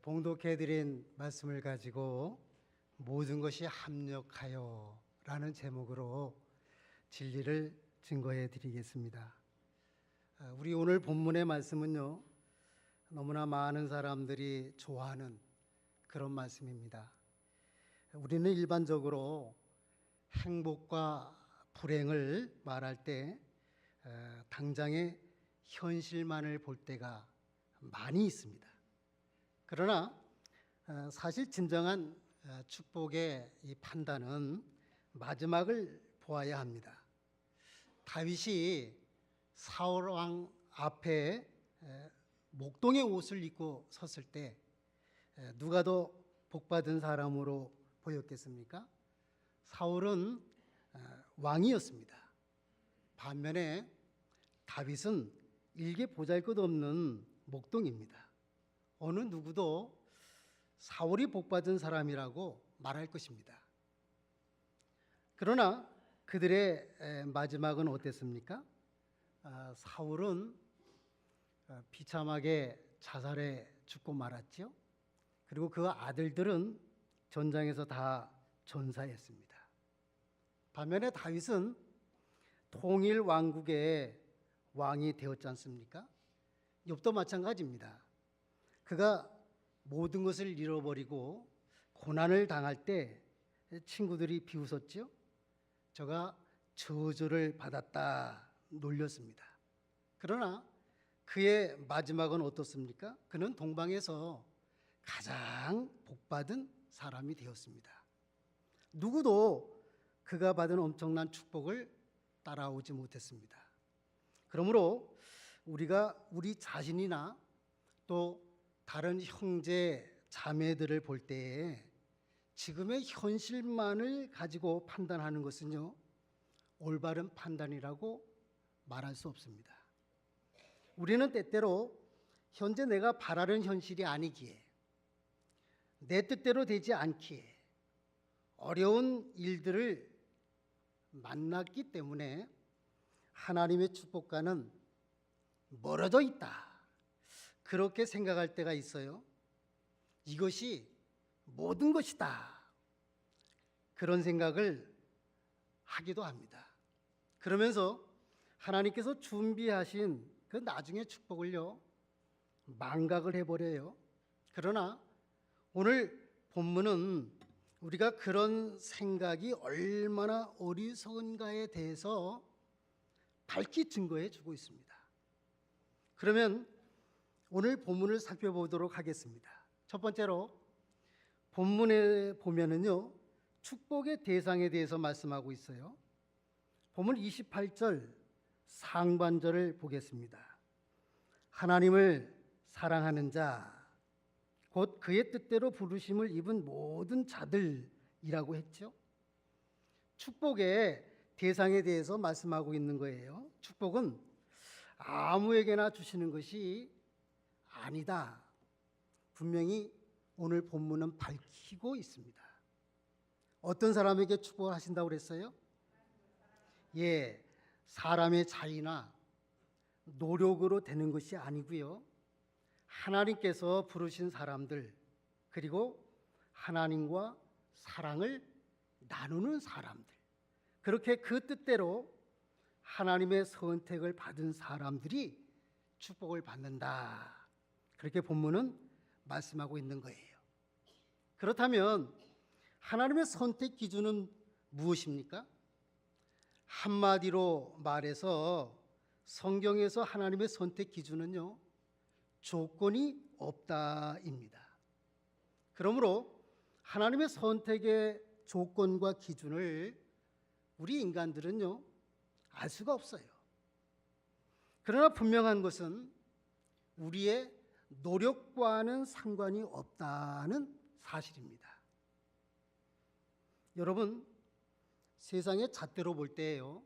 봉독해드린 말씀을 가지고 모든 것이 합력하여 라는 제목으로 진리를 증거해 드리겠습니다. 우리 오늘 본문의 말씀은요, 너무나 많은 사람들이 좋아하는 그런 말씀입니다. 우리는 일반적으로 행복과 불행을 말할 때 당장의 현실만을 볼 때가 많이 있습니다. 그러나 사실 진정한 축복의 이 판단은 마지막을 보아야 합니다. 다윗이 사울 왕 앞에 목동의 옷을 입고 섰을 때 누가 더 복받은 사람으로 보였겠습니까? 사울은 왕이었습니다. 반면에 다윗은 일개 보잘것없는 목동입니다. 어느 누구도 사울이 복받은 사람이라고 말할 것입니다. 그러나 그들의 마지막은 어땠습니까? 사울은 비참하게 자살해 죽고 말았죠. 그리고 그 아들들은 전장에서 다 전사했습니다. 반면에 다윗은 통일 왕국의 왕이 되었지 않습니까? 욥도 마찬가지입니다. 그가 모든 것을 잃어버리고 고난을 당할 때 친구들이 비웃었죠. 저가 저주를 받았다 놀렸습니다. 그러나 그의 마지막은 어떻습니까? 그는 동방에서 가장 복받은 사람이 되었습니다. 누구도 그가 받은 엄청난 축복을 따라오지 못했습니다. 그러므로 우리가 우리 자신이나 또 다른 형제 자매들을 볼 때에 지금의 현실만을 가지고 판단하는 것은요, 올바른 판단이라고 말할 수 없습니다. 우리는 때때로 현재 내가 바라는 현실이 아니기에, 내 뜻대로 되지 않기에 어려운 일들을 만났기 때문에 하나님의 축복과는 멀어져 있다, 그렇게 생각할 때가 있어요. 이것이 모든 것이다, 그런 생각을 하기도 합니다. 그러면서 하나님께서 준비하신 그 나중의 축복을요, 망각을 해버려요. 그러나 오늘 본문은 우리가 그런 생각이 얼마나 어리석은가에 대해서 밝히 증거해 주고 있습니다. 그러면 오늘 본문을 살펴보도록 하겠습니다. 첫 번째로 본문에 보면은요, 축복의 대상에 대해서 말씀하고 있어요. 본문 28절 상반절을 보겠습니다. 하나님을 사랑하는 자, 곧 그의 뜻대로 부르심을 입은 모든 자들이라고 했죠. 축복의 대상에 대해서 말씀하고 있는 거예요. 축복은 아무에게나 주시는 것이 아니다, 분명히 오늘 본문은 밝히고 있습니다. 어떤 사람에게 축복을 하신다고 그랬어요? 사람의 자의나 노력으로 되는 것이 아니고요, 하나님께서 부르신 사람들, 그리고 하나님과 사랑을 나누는 사람들, 그렇게 그 뜻대로 하나님의 선택을 받은 사람들이 축복을 받는다, 그렇게 본문은 말씀하고 있는 거예요. 그렇다면 하나님의 선택 기준은 무엇입니까? 한마디로 말해서 성경에서 하나님의 선택 기준은요, 조건이 없다입니다. 그러므로 하나님의 선택의 조건과 기준을 우리 인간들은요, 알 수가 없어요. 그러나 분명한 것은 우리의 노력과는 상관이 없다는 사실입니다. 여러분, 세상의 잣대로 볼 때요,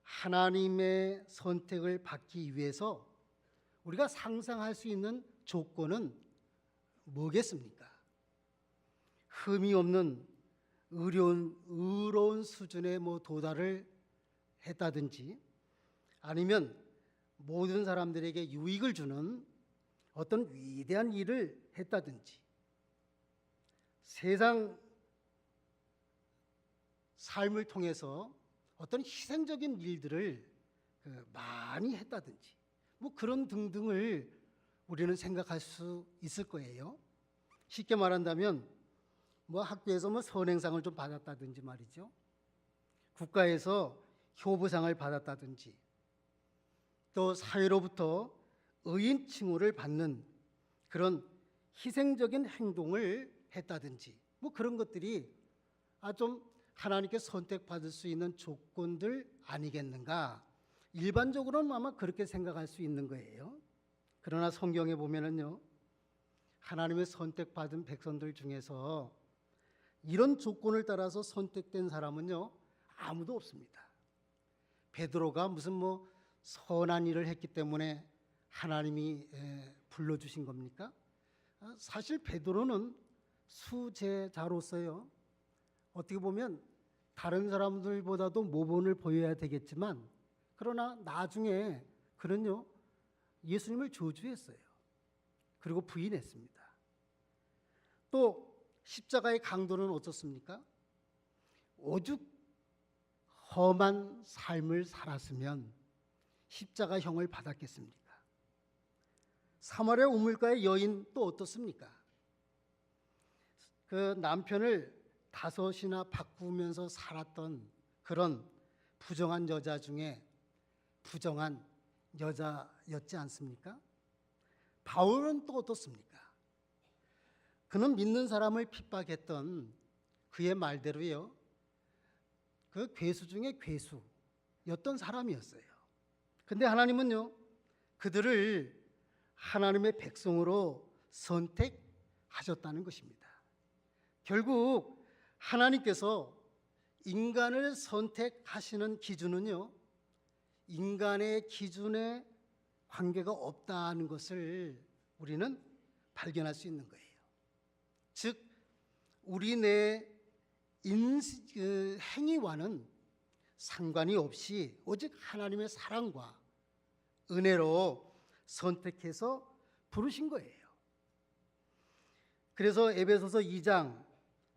하나님의 선택을 받기 위해서 우리가 상상할 수 있는 조건은 뭐겠습니까? 흠이 없는 의로운 수준에 도달을 했다든지, 아니면 모든 사람들에게 유익을 주는 어떤 위대한 일을 했다든지 세상 삶을 통해서 어떤 희생적인 일들을 많이 했다든지 뭐 그런 등등을 우리는 생각할 수 있을 거예요. 쉽게 말한다면 뭐 학교에서 뭐 선행상을 좀 받았다든지 말이죠. 국가에서 효부상을 받았다든지 또 사회로부터 의인 칭호를 받는 그런 희생적인 행동을 했다든지 뭐 그런 것들이 좀 하나님께 선택받을 수 있는 조건들 아니겠는가? 일반적으로는 아마 그렇게 생각할 수 있는 거예요. 그러나 성경에 보면은요, 하나님의 선택받은 백성들 중에서 이런 조건을 따라서 선택된 사람은요 아무도 없습니다. 베드로가 무슨 뭐 선한 일을 했기 때문에 하나님이 불러주신 겁니까? 사실 베드로는 수제자로서요 어떻게 보면 다른 사람들보다도 모범을 보여야 되겠지만 그러나 나중에 그는요 예수님을 저주했어요. 그리고 부인했습니다. 또 십자가의 강도는 어떻습니까? 오죽 험한 삶을 살았으면 십자가형을 받았겠습니까? 사마리아 우물가의 여인 또 어떻습니까? 그 남편을 5이나 바꾸면서 살았던 그런 부정한 여자 중에 부정한 여자였지 않습니까? 바울은 또 어떻습니까? 그는 믿는 사람을 핍박했던 그의 말대로요 그 괴수 중에 괴수였던 사람이었어요. 근데 하나님은요 그들을 하나님의 백성으로 선택하셨다는 것입니다. 결국 하나님께서 인간을 선택하시는 기준은요 인간의 기준에 관계가 없다는 것을 우리는 발견할 수 있는 거예요. 즉 우리 내 행위와는 상관이 없이 오직 하나님의 사랑과 은혜로 선택해서 부르신 거예요. 그래서 에베소서 2장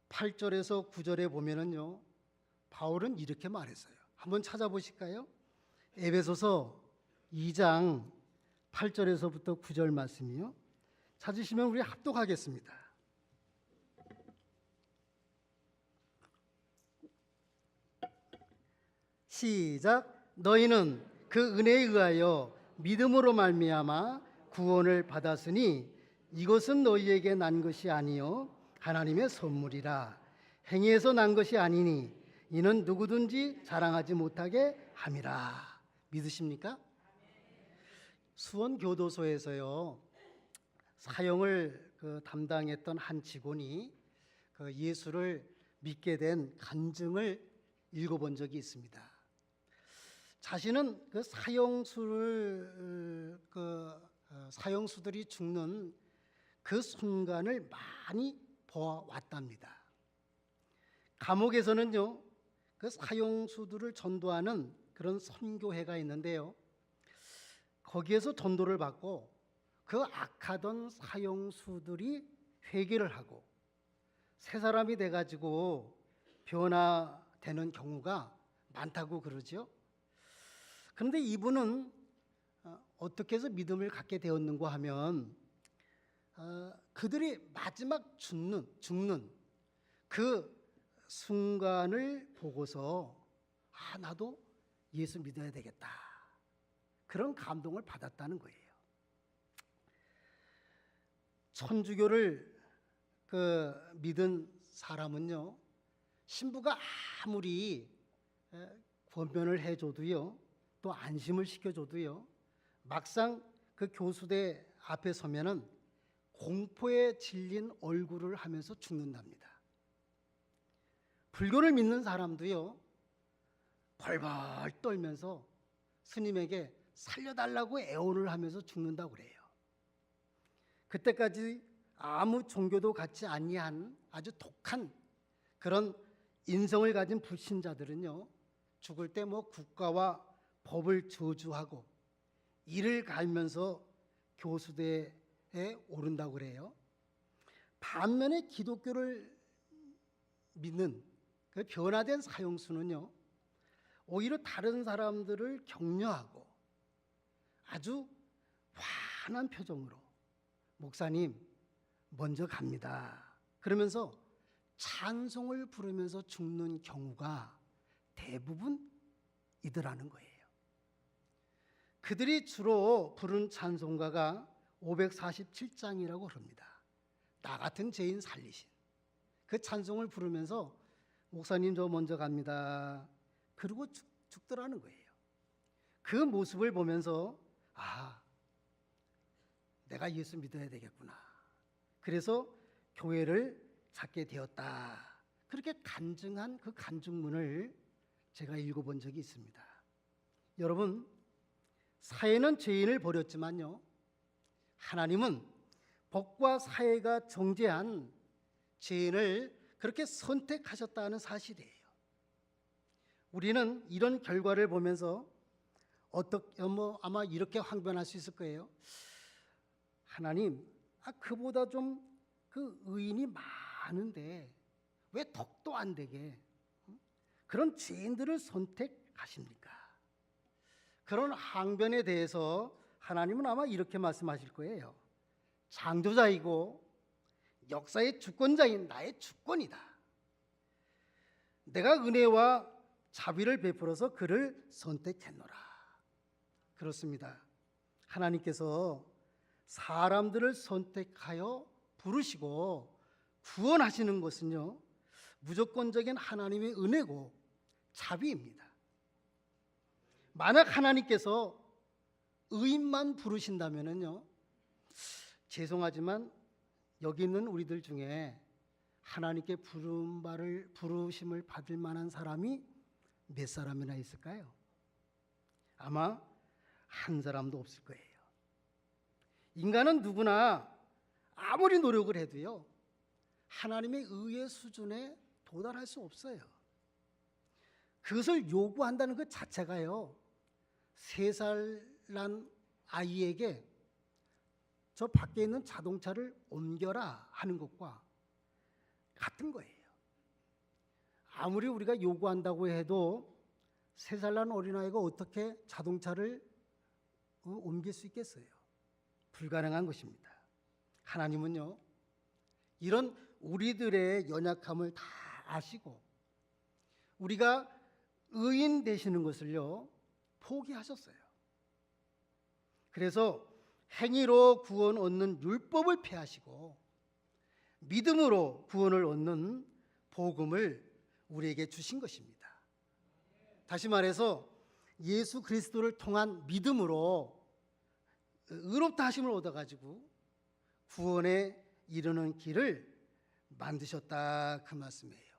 8절에서 9절에 보면은요 바울은 이렇게 말했어요. 한번 찾아보실까요? 에베소서 2장 8절에서부터 9절 말씀이요. 찾으시면 우리 합독하겠습니다. 시작. 너희는 그 은혜에 의하여 믿음으로 말미암아 구원을 받았으니 이것은 너희에게 난 것이 아니요 하나님의 선물이라. 행위에서 난 것이 아니니 이는 누구든지 자랑하지 못하게 함이라. 믿으십니까? 수원교도소에서요 사형을 담당했던 한 직원이 예수를 믿게 된 간증을 읽어본 적이 있습니다. 자신은 사형수들이 죽는 그 순간을 많이 보아왔답니다. 감옥에서는요 그 사형수들을 전도하는 그런 선교회가 있는데요 거기에서 전도를 받고 그 악하던 사형수들이 회개를 하고 새 사람이 돼가지고 변화되는 경우가 많다고 그러죠. 그런데 이분은 어떻게 해서 믿음을 갖게 되었는가 하면 그들이 마지막 죽는 그 순간을 보고서 나도 예수 믿어야 되겠다 그런 감동을 받았다는 거예요. 천주교를 믿은 사람은요 신부가 아무리 권면을 해줘도요 또 안심을 시켜줘도요 막상 그 교수대 앞에 서면은 공포에 질린 얼굴을 하면서 죽는답니다. 불교를 믿는 사람도요 벌벌 떨면서 스님에게 살려달라고 애원을 하면서 죽는다고 그래요. 그때까지 아무 종교도 갖지 아니한 아주 독한 그런 인성을 가진 불신자들은요 죽을 때 뭐 국가와 법을 저주하고 이를 갈면서 교수대에 오른다고 그래요. 반면에 기독교를 믿는 그 변화된 사형수는요, 오히려 다른 사람들을 격려하고 아주 환한 표정으로 목사님 먼저 갑니다 그러면서 찬송을 부르면서 죽는 경우가 대부분이더라는 거예요. 그들이 주로 부른 찬송가가 547장이라고 그럽니다. 나 같은 죄인 살리신 그 찬송을 부르면서 목사님 저 먼저 갑니다 그러고 죽더라는 거예요. 그 모습을 보면서 내가 예수 믿어야 되겠구나, 그래서 교회를 찾게 되었다, 그렇게 간증한 그 간증문을 제가 읽어본 적이 있습니다. 여러분, 사회는 죄인을 버렸지만요, 하나님은 복과 사회가 정죄한 죄인을 그렇게 선택하셨다는 사실이에요. 우리는 이런 결과를 보면서 아마 이렇게 항변할 수 있을 거예요. 하나님, 그보다 좀 그 의인이 많은데 왜 덕도 안 되게 그런 죄인들을 선택하십니까? 그런 항변에 대해서 하나님은 아마 이렇게 말씀하실 거예요. 창조자이고 역사의 주권자인 나의 주권이다. 내가 은혜와 자비를 베풀어서 그를 선택했노라. 그렇습니다. 하나님께서 사람들을 선택하여 부르시고 구원하시는 것은요, 무조건적인 하나님의 은혜고 자비입니다. 만약 하나님께서 의인만 부르신다면요, 죄송하지만 여기 있는 우리들 중에 하나님께 부르심을 받을 만한 사람이 몇 사람이나 있을까요? 아마 한 사람도 없을 거예요. 인간은 누구나 아무리 노력을 해도요, 하나님의 의의 수준에 도달할 수 없어요. 그것을 요구한다는 것 자체가요, 3살 난 아이에게 저 밖에 있는 자동차를 옮겨라 하는 것과 같은 거예요. 아무리 우리가 요구한다고 해도 3살 난 어린아이가 어떻게 자동차를 옮길 수 있겠어요? 불가능한 것입니다. 하나님은요, 이런 우리들의 연약함을 다 아시고 우리가 의인 되시는 것을요, 포기하셨어요. 그래서 행위로 구원 얻는 율법을 폐하시고 믿음으로 구원을 얻는 복음을 우리에게 주신 것입니다. 다시 말해서 예수 그리스도를 통한 믿음으로 의롭다 하심을 얻어가지고 구원에 이르는 길을 만드셨다, 그 말씀이에요.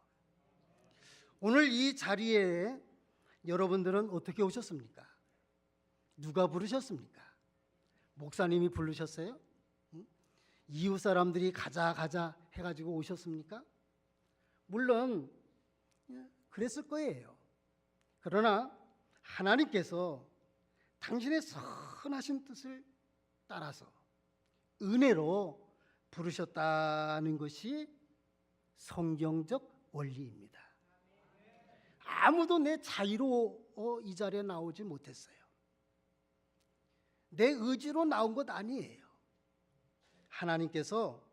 오늘 이 자리에 여러분들은 어떻게 오셨습니까? 누가 부르셨습니까? 목사님이 부르셨어요? 이웃 사람들이 가자 해가지고 오셨습니까? 물론 그랬을 거예요. 그러나 하나님께서 당신의 선하신 뜻을 따라서 은혜로 부르셨다는 것이 성경적 원리입니다. 아무도 내 자유로 이 자리에 나오지 못했어요. 내 의지로 나온 것 아니에요. 하나님께서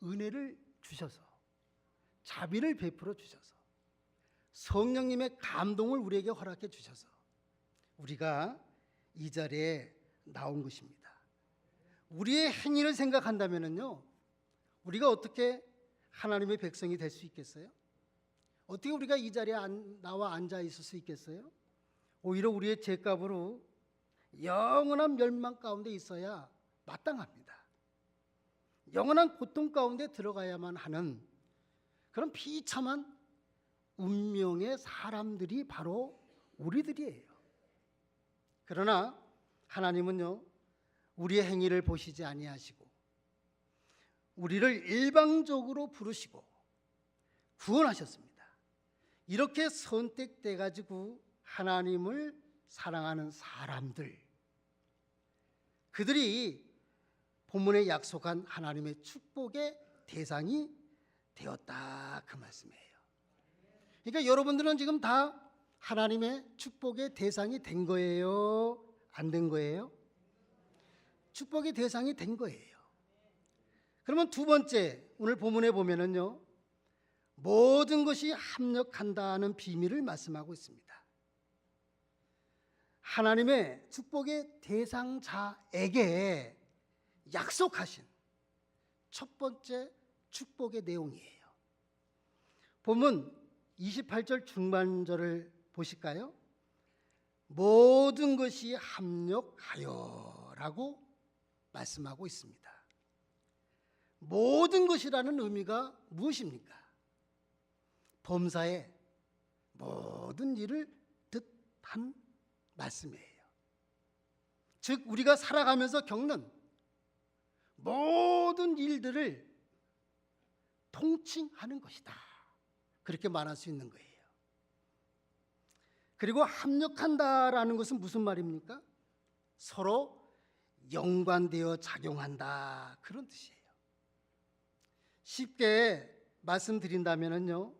은혜를 주셔서, 자비를 베풀어 주셔서, 성령님의 감동을 우리에게 허락해 주셔서 우리가 이 자리에 나온 것입니다. 우리의 행위를 생각한다면요, 우리가 어떻게 하나님의 백성이 될 수 있겠어요? 어떻게 우리가 이 자리에 나와 앉아 있을 수 있겠어요? 오히려 우리의 죄값으로 영원한 멸망 가운데 있어야 마땅합니다. 영원한 고통 가운데 들어가야만 하는 그런 비참한 운명의 사람들이 바로 우리들이에요. 그러나 하나님은요, 우리의 행위를 보시지 아니하시고 우리를 일방적으로 부르시고 구원하셨습니다. 이렇게 선택돼 가지고 하나님을 사랑하는 사람들, 그들이 본문에 약속한 하나님의 축복의 대상이 되었다, 그 말씀이에요. 그러니까 여러분들은 지금 다 하나님의 축복의 대상이 된 거예요? 안 된 거예요? 축복의 대상이 된 거예요. 그러면 두 번째, 오늘 본문에 보면은요, 모든 것이 합력한다는 비밀을 말씀하고 있습니다. 하나님의 축복의 대상자에게 약속하신 첫 번째 축복의 내용이에요. 본문 28절 중반절을 보실까요? 모든 것이 합력하여 라고 말씀하고 있습니다. 모든 것이라는 의미가 무엇입니까? 범사의 모든 일을 뜻한 말씀이에요. 즉 우리가 살아가면서 겪는 모든 일들을 통칭하는 것이다, 그렇게 말할 수 있는 거예요. 그리고 합력한다라는 것은 무슨 말입니까? 서로 연관되어 작용한다, 그런 뜻이에요. 쉽게 말씀드린다면요,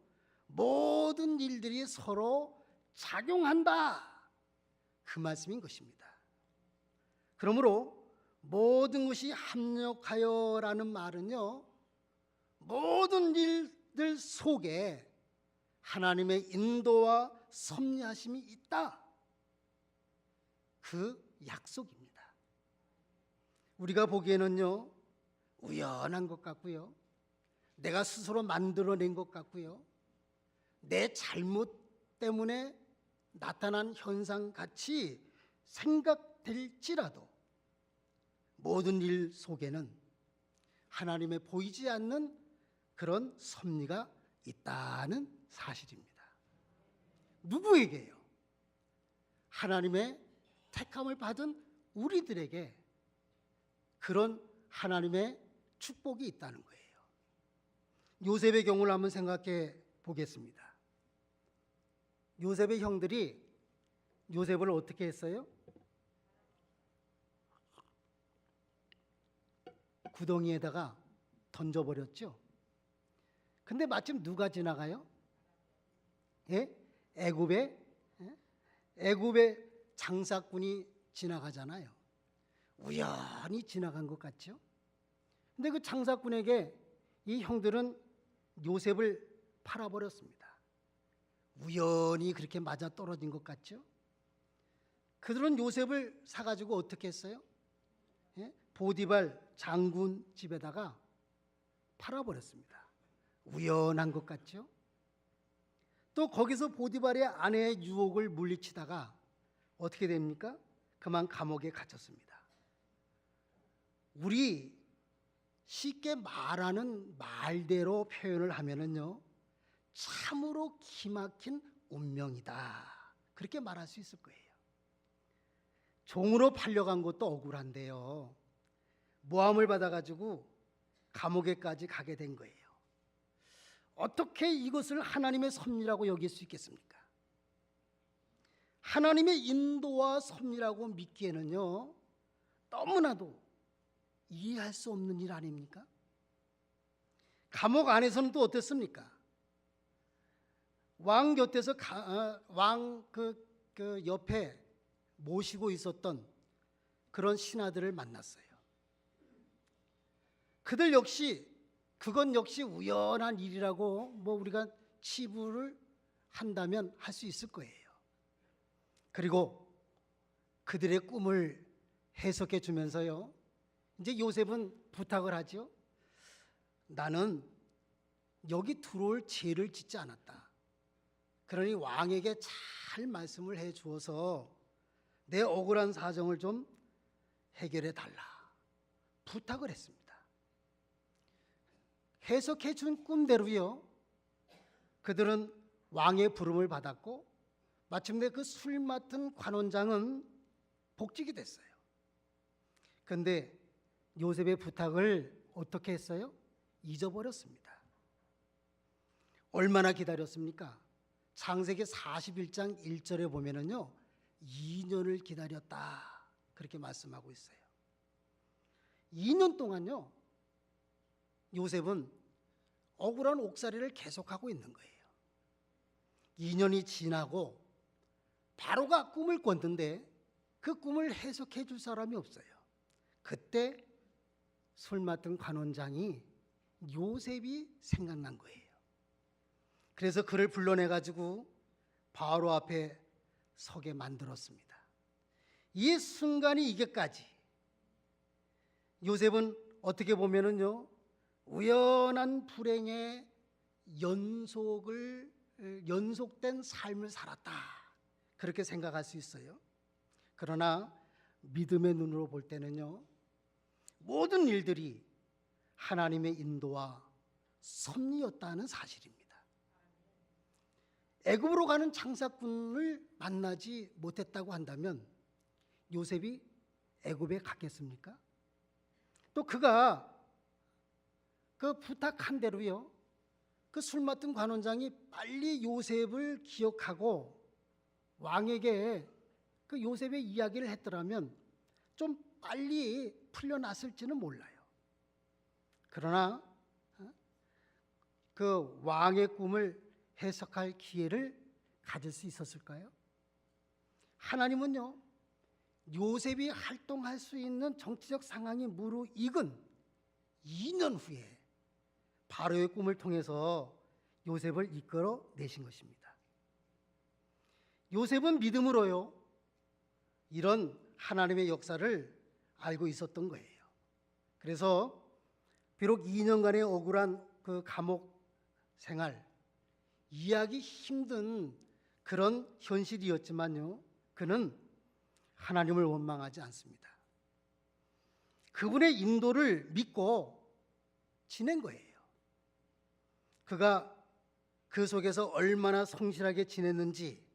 모든 일들이 서로 작용한다, 그 말씀인 것입니다. 그러므로 모든 것이 합력하여라는 말은요, 모든 일들 속에 하나님의 인도와 섭리하심이 있다, 그 약속입니다. 우리가 보기에는요, 우연한 것 같고요, 내가 스스로 만들어낸 것 같고요, 내 잘못 때문에 나타난 현상같이 생각될지라도 모든 일 속에는 하나님의 보이지 않는 그런 섭리가 있다는 사실입니다. 누구에게요? 하나님의 택함을 받은 우리들에게 그런 하나님의 축복이 있다는 거예요. 요셉의 경우를 한번 생각해 보겠습니다. 요셉의 형들이 요셉을 어떻게 했어요? 구덩이에다가 던져버렸죠. 근데 마침 누가 지나가요? 예? 애굽의 장사꾼이 지나가잖아요. 우연히 지나간 것 같죠. 근데 그 장사꾼에게 이 형들은 요셉을 팔아버렸습니다. 우연히 그렇게 맞아 떨어진 것 같죠. 그들은 요셉을 사가지고 어떻게 했어요? 예? 보디발 장군 집에다가 팔아버렸습니다. 우연한 것 같죠. 또 거기서 보디발의 아내의 유혹을 물리치다가 어떻게 됩니까? 그만 감옥에 갇혔습니다. 우리 쉽게 말하는 말대로 표현을 하면은요, 참으로 기막힌 운명이다, 그렇게 말할 수 있을 거예요. 종으로 팔려간 것도 억울한데요, 모함을 받아가지고 감옥에까지 가게 된 거예요. 어떻게 이것을 하나님의 섭리라고 여길 수 있겠습니까? 하나님의 인도와 섭리라고 믿기에는요, 너무나도 이해할 수 없는 일 아닙니까? 감옥 안에서는 또 어땠습니까? 왕 곁에서 왕 그 옆에 모시고 있었던 그런 신하들을 만났어요. 그들 역시 그건 역시 우연한 일이라고 뭐 우리가 치부를 한다면 할 수 있을 거예요. 그리고 그들의 꿈을 해석해 주면서요, 이제 요셉은 부탁을 하죠. 나는 여기 들어올 죄를 짓지 않았다. 그러니 왕에게 잘 말씀을 해 주어서 내 억울한 사정을 좀 해결해 달라, 부탁을 했습니다. 해석해 준 꿈대로요, 그들은 왕의 부름을 받았고 마침내 그 술 맡은 관원장은 복직이 됐어요. 그런데 요셉의 부탁을 어떻게 했어요? 잊어버렸습니다. 얼마나 기다렸습니까? 창세기 41장 1절에 보면은요, 2년을 기다렸다, 그렇게 말씀하고 있어요. 2년 동안요, 요셉은 억울한 옥살이를 계속하고 있는 거예요. 2년이 지나고 바로가 꿈을 꿨는데 그 꿈을 해석해 줄 사람이 없어요. 그때 술 맡은 관원장이 요셉이 생각난 거예요. 그래서 그를 불러내 가지고 바로 앞에 서게 만들었습니다. 이 순간이 이게까지 요셉은 어떻게 보면은요, 우연한 불행의 연속된 삶을 살았다, 그렇게 생각할 수 있어요. 그러나 믿음의 눈으로 볼 때는요, 모든 일들이 하나님의 인도와 섭리였다는 사실입니다. 애굽으로 가는 장사꾼을 만나지 못했다고 한다면 요셉이 애굽에 갔겠습니까? 또 그가 그 부탁한 대로요, 그 술 맡은 관원장이 빨리 요셉을 기억하고 왕에게 그 요셉의 이야기를 했더라면 좀 빨리 풀려났을지는 몰라요. 그러나 그 왕의 꿈을 해석할 기회를 가질 수 있었을까요? 하나님은요, 요셉이 활동할 수 있는 정치적 상황이 무르익은 2년 후에 바로의 꿈을 통해서 요셉을 이끌어 내신 것입니다. 요셉은 믿음으로요, 이런 하나님의 역사를 알고 있었던 거예요. 그래서 비록 2년간의 억울한 그 감옥 생활, 이해하기 힘든 그런 현실이었지만요, 그는 하나님을 원망하지 않습니다. 그분의 인도를 믿고 지낸 거예요. 그가 그 속에서 얼마나 성실하게 지냈는지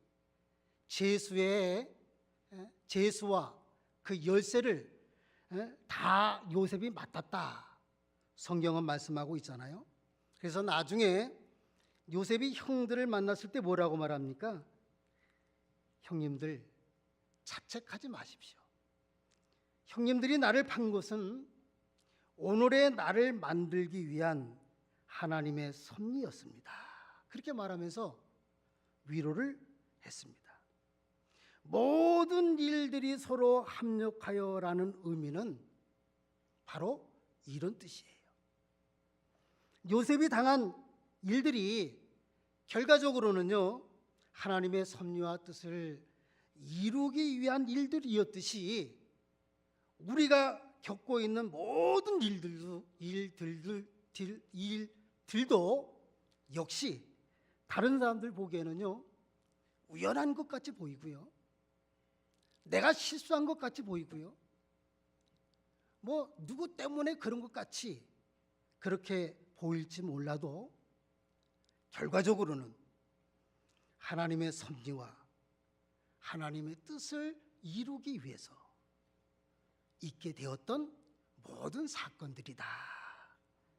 제수와 그 열쇠를 다 요셉이 맡았다, 성경은 말씀하고 있잖아요. 그래서 나중에 요셉이 형들을 만났을 때 뭐라고 말합니까? 형님들, 자책하지 마십시오. 형님들이 나를 판 것은 오늘의 나를 만들기 위한 하나님의 섭리였습니다. 그렇게 말하면서 위로를 했습니다. 모든 일들이 서로 합력하여라는 의미는 바로 이런 뜻이에요. 요셉이 당한 일들이 결과적으로는요, 하나님의 섭리와 뜻을 이루기 위한 일들이었듯이 우리가 겪고 있는 모든 일들도 역시 다른 사람들 보기에는요, 우연한 것 같이 보이고요, 내가 실수한 것 같이 보이고요, 뭐 누구 때문에 그런 것 같이 그렇게 보일지 몰라도 결과적으로는 하나님의 섭리와 하나님의 뜻을 이루기 위해서 있게 되었던 모든 사건들이다,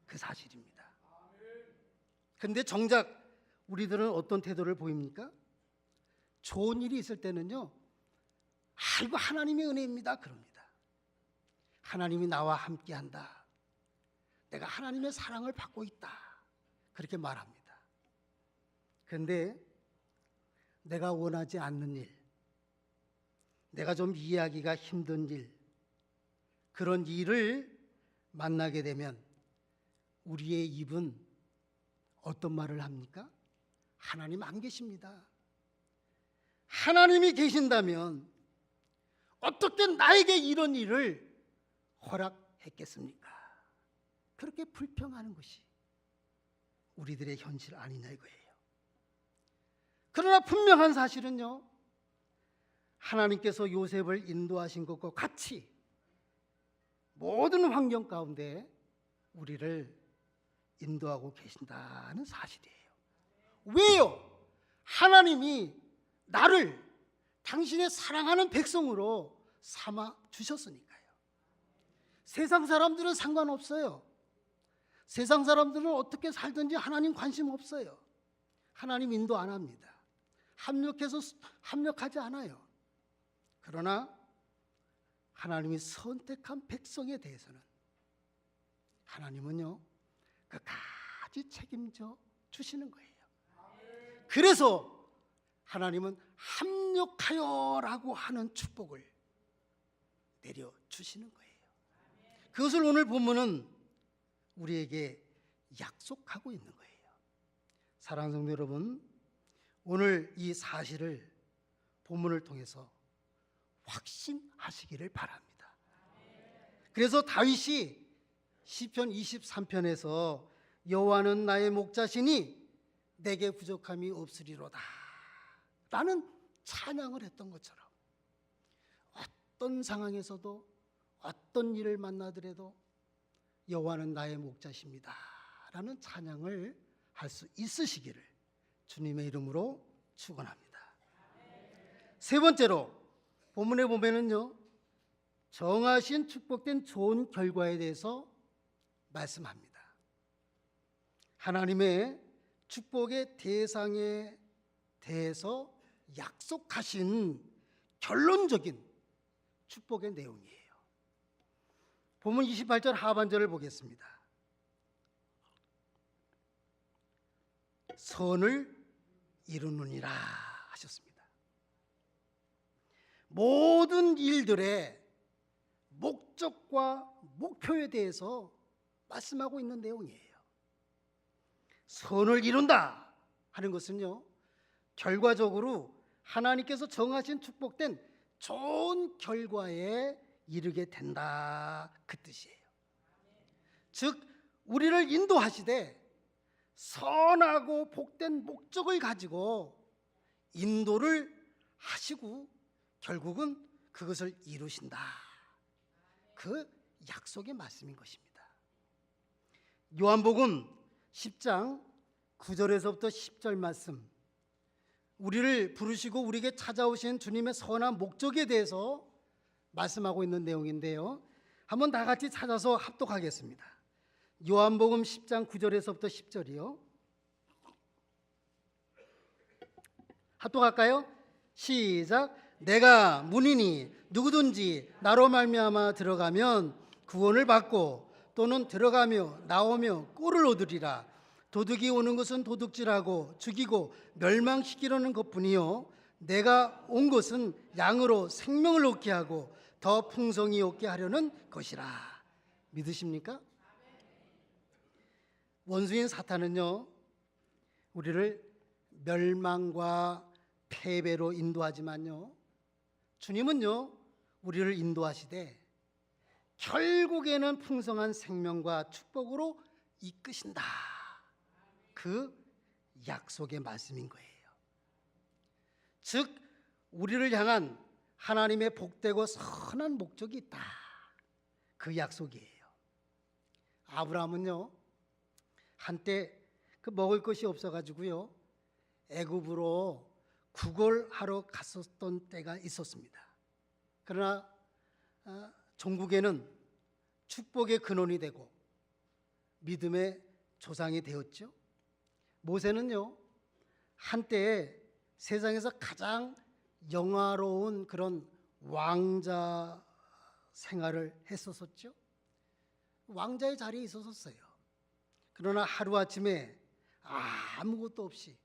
그 사실입니다. 그런데 정작 우리들은 어떤 태도를 보입니까? 좋은 일이 있을 때는요, 아이고 하나님의 은혜입니다 그럽니다. 하나님이 나와 함께한다, 내가 하나님의 사랑을 받고 있다, 그렇게 말합니다. 그런데 내가 원하지 않는 일, 내가 좀 이해하기가 힘든 일, 그런 일을 만나게 되면 우리의 입은 어떤 말을 합니까? 하나님 안 계십니다. 하나님이 계신다면 어떻게 나에게 이런 일을 허락했겠습니까? 그렇게 불평하는 것이 우리들의 현실 아니냐 이거예요. 그러나 분명한 사실은요, 하나님께서 요셉을 인도하신 것과 같이 모든 환경 가운데 우리를 인도하고 계신다는 사실이에요. 왜요? 하나님이 나를 당신의 사랑하는 백성으로 삼아 주셨으니까요. 세상 사람들은 상관없어요. 세상 사람들은 어떻게 살든지 하나님 관심 없어요. 하나님 인도 안 합니다. 합력하지 않아요. 그러나 하나님이 선택한 백성에 대해서는 하나님은요 끝까지 책임져 주시는 거예요. 그래서 하나님은 합력하여라고 하는 축복을 내려주시는 거예요. 그것을 오늘 본문은 우리에게 약속하고 있는 거예요. 사랑하는 성도 여러분, 오늘 이 사실을 본문을 통해서 확신하시기를 바랍니다. 그래서 다윗이 시편 23편에서 여호와는 나의 목자시니 내게 부족함이 없으리로다 라는 찬양을 했던 것처럼 어떤 상황에서도 어떤 일을 만나더라도 여호와는 나의 목자십니다 라는 찬양을 할 수 있으시기를 주님의 이름으로 축원합니다. 세 번째로 본문에 보면은요 정하신 축복된 좋은 결과에 대해서 말씀합니다. 하나님의 축복의 대상에 대해서 약속하신 결론적인 축복의 내용이에요. 본문 28절 하반절을 보겠습니다. 선을 이루느니라 하셨습니다. 모든 일들의 목적과 목표에 대해서 말씀하고 있는 내용이에요. 선을 이룬다 하는 것은요 결과적으로 하나님께서 정하신 축복된 좋은 결과에 이르게 된다 그 뜻이에요. 즉 우리를 인도하시되 선하고 복된 목적을 가지고 인도를 하시고 결국은 그것을 이루신다 그 약속의 말씀인 것입니다. 요한복음 10장 9절에서부터 10절 말씀, 우리를 부르시고 우리에게 찾아오신 주님의 선한 목적에 대해서 말씀하고 있는 내용인데요, 한번 다 같이 찾아서 합독하겠습니다. 요한복음 10장 9절에서부터 10절이요. 합독할까요? 시작. 내가 문이니 누구든지 나로 말미암아 들어가면 구원을 받고 또는 들어가며 나오며 꼴을 얻으리라. 도둑이 오는 것은 도둑질하고 죽이고 멸망시키려는 것뿐이요 내가 온 것은 양으로 생명을 얻게 하고 더 풍성히 얻게 하려는 것이라. 믿으십니까? 원수인 사탄은요 우리를 멸망과 패배로 인도하지만요 주님은요 우리를 인도하시되 결국에는 풍성한 생명과 축복으로 이끄신다 그 약속의 말씀인 거예요. 즉 우리를 향한 하나님의 복되고 선한 목적이 있다 그 약속이에요. 아브라함은요 한때 그 먹을 것이 없어가지고요 애굽으로 구걸하러 갔었던 때가 있었습니다. 그러나 종국에는 축복의 근원이 되고 믿음의 조상이 되었죠. 모세는요 한때 세상에서 가장 영화로운 그런 왕자 생활을 했었죠. 왕자의 자리에 있었어요. 그러나 하루아침에 아무것도 없이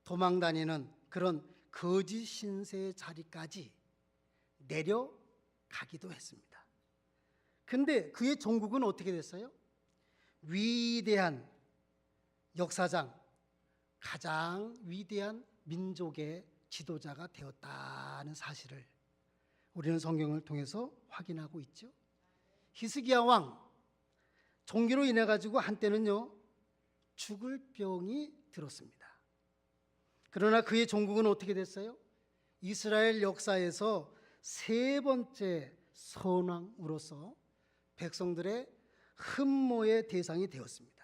도망다니는 그런 거짓 신세의 자리까지 내려가기도 했습니다. 근데 그의 종국은 어떻게 됐어요? 위대한 역사장, 가장 위대한 민족의 지도자가 되었다는 사실을 우리는 성경을 통해서 확인하고 있죠. 히스기야 왕, 종기로 인해 가지고 한때는요 죽을 병이 들었습니다. 그러나 그의 종국은 어떻게 됐어요? 이스라엘 역사에서 세 번째 선왕으로서 백성들의 흠모의 대상이 되었습니다.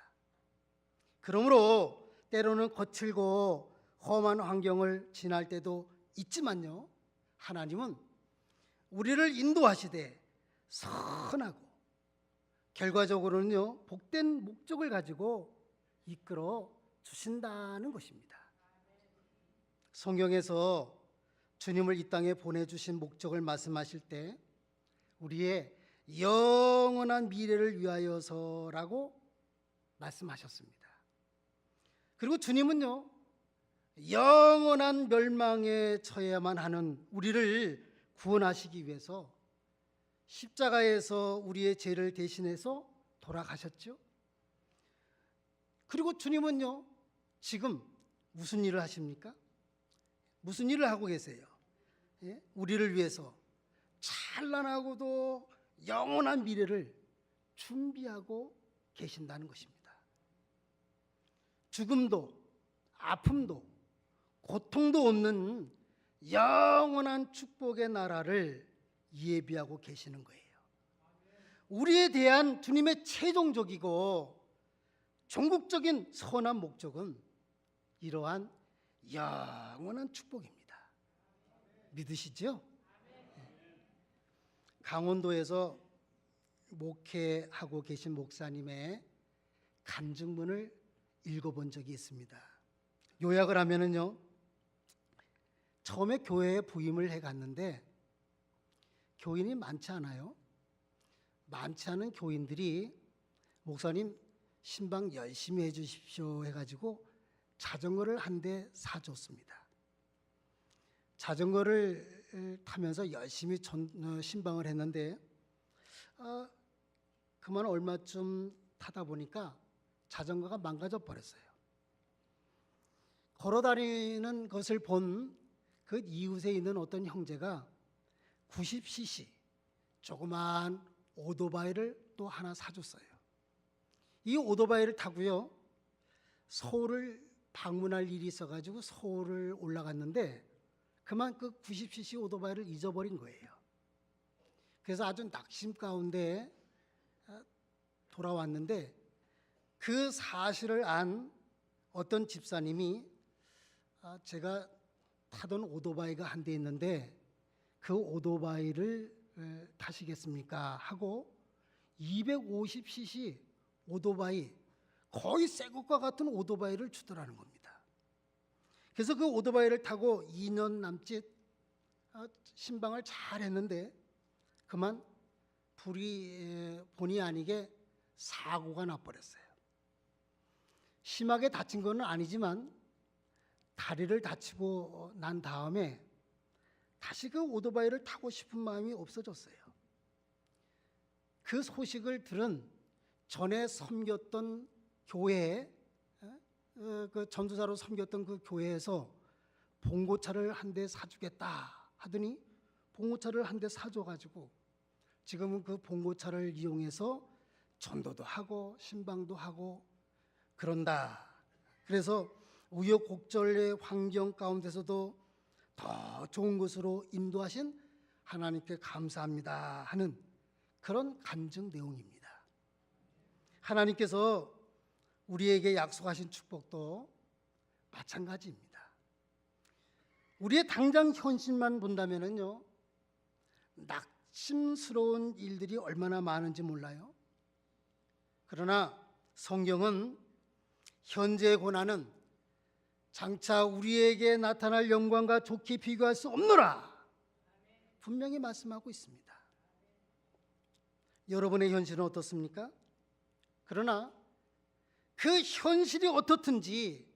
그러므로 때로는 거칠고 험한 환경을 지날 때도 있지만요 하나님은 우리를 인도하시되 선하고 결과적으로는요 복된 목적을 가지고 이끌어 주신다는 것입니다. 성경에서 주님을 이 땅에 보내주신 목적을 말씀하실 때 우리의 영원한 미래를 위하여서라고 말씀하셨습니다. 그리고 주님은요, 영원한 멸망에 처해야만 하는 우리를 구원하시기 위해서 십자가에서 우리의 죄를 대신해서 돌아가셨죠. 그리고 주님은요, 지금 무슨 일을 하십니까? 무슨 일을 하고 계세요? 예? 우리를 위해서 찬란하고도 영원한 미래를 준비하고 계신다는 것입니다. 죽음도 아픔도 고통도 없는 영원한 축복의 나라를 예비하고 계시는 거예요. 우리에 대한 주님의 최종적이고 종국적인 선한 목적은 이러한 영원한 축복입니다. 믿으시죠? 강원도에서 목회하고 계신 목사님의 간증문을 읽어본 적이 있습니다. 요약을 하면은요, 처음에 교회에 부임을 해갔는데 교인이 많지 않아요. 많지 않은 교인들이 목사님 신방 열심히 해주십시오 해가지고 자전거를 한 대 사줬습니다. 자전거를 타면서 열심히 신방을 했는데 그만 얼마쯤 타다 보니까 자전거가 망가져 버렸어요. 걸어다니는 것을 본 그 이웃에 있는 어떤 형제가 90cc 조그만 오토바이를 또 하나 사줬어요. 이 오토바이를 타고요, 서울을 방문할 일이 있어가지고 서울을 올라갔는데 그만 그 90cc 오토바이를 잊어버린 거예요. 그래서 아주 낙심 가운데 돌아왔는데 그 사실을 안 어떤 집사님이 제가 타던 오토바이가 한 대 있는데 그 오토바이를 타시겠습니까? 하고 250cc 오토바이, 거의 새 것과 같은 오토바이를 주더라는 겁니다. 그래서 그 오토바이를 타고 2년 남짓 신방을 잘 했는데 그만 본의 아니게 사고가 나버렸어요. 심하게 다친 건 아니지만 다리를 다치고 난 다음에 다시 그 오토바이를 타고 싶은 마음이 없어졌어요. 그 소식을 들은 전에 섬겼던 교회, 그 전도사로 섬겼던 그 교회에서 봉고차를 한 대 사주겠다 하더니 봉고차를 한 대 사줘가지고 지금은 그 봉고차를 이용해서 전도도 하고 신방도 하고 그런다. 그래서 우여곡절의 환경 가운데서도 더 좋은 곳으로 인도하신 하나님께 감사합니다 하는 그런 간증 내용입니다. 하나님께서 우리에게 약속하신 축복도 마찬가지입니다. 우리의 당장 현실만 본다면요, 낙심스러운 일들이 얼마나 많은지 몰라요. 그러나 성경은 현재의 고난은 장차 우리에게 나타날 영광과 좋게 비교할 수 없노라 분명히 말씀하고 있습니다. 여러분의 현실은 어떻습니까? 그러나 그 현실이 어떻든지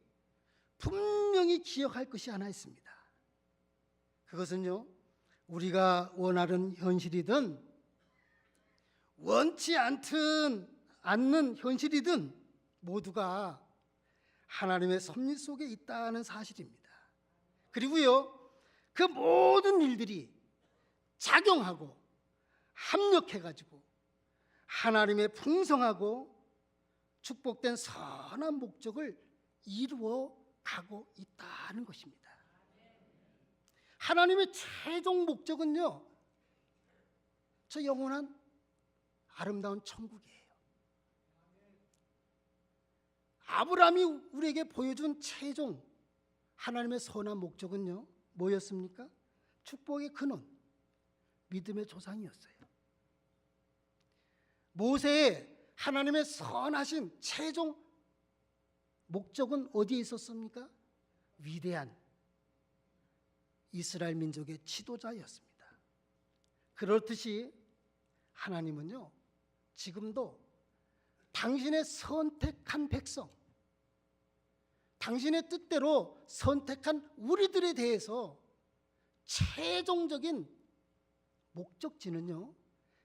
분명히 기억할 것이 하나 있습니다. 그것은요, 우리가 원하는 현실이든 원치 않는 현실이든 모두가 하나님의 섭리 속에 있다는 사실입니다. 그리고요, 그 모든 일들이 작용하고 합력해가지고 하나님의 풍성하고 축복된 선한 목적을 이루어 가고 있다는 것입니다. 하나님의 최종 목적은요, 저 영원한 아름다운 천국이에요. 아브라함이 우리에게 보여준 최종 하나님의 선한 목적은요, 뭐였습니까? 축복의 근원, 믿음의 조상이었어요. 모세의 하나님의 선하신 최종 목적은 어디에 있었습니까? 위대한 이스라엘 민족의 지도자였습니다. 그렇듯이 하나님은요, 지금도 당신의 선택한 백성, 당신의 뜻대로 선택한 우리들에 대해서 최종적인 목적지는요,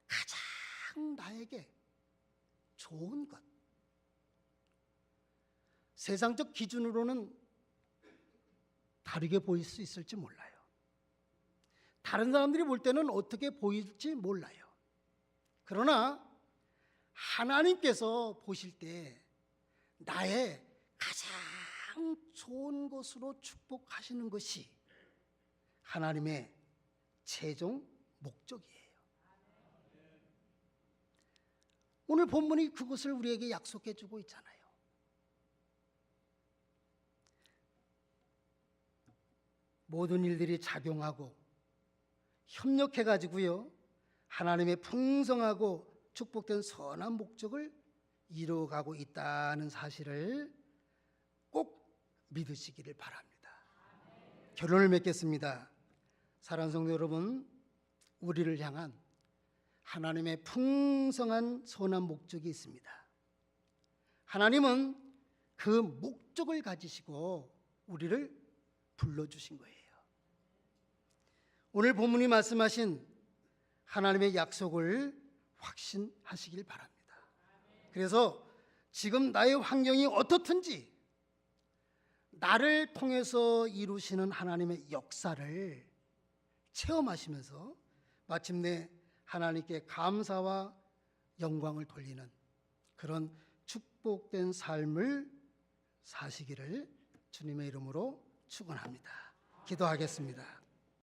가장 나에게 좋은 것. 세상적 기준으로는 다르게 보일 수 있을지 몰라요. 다른 사람들이 볼 때는 어떻게 보일지 몰라요. 그러나 하나님께서 보실 때 나의 가장 좋은 것으로 축복하시는 것이 하나님의 최종 목적이에요. 오늘 본문이 그것을 우리에게 약속해 주고 있잖아요. 모든 일들이 작용하고 협력해 가지고요, 하나님의 풍성하고 축복된 선한 목적을 이루어가고 있다는 사실을 꼭 믿으시기를 바랍니다. 결론을 맺겠습니다. 사랑하는 성도 여러분, 우리를 향한 하나님의 풍성한 선한 목적이 있습니다. 하나님은 그 목적을 가지시고 우리를 불러주신 거예요. 오늘 본문이 말씀하신 하나님의 약속을 확신하시길 바랍니다. 그래서 지금 나의 환경이 어떻든지 나를 통해서 이루시는 하나님의 역사를 체험하시면서 마침내 하나님께 감사와 영광을 돌리는 그런 축복된 삶을 사시기를 주님의 이름으로 축원합니다. 기도하겠습니다.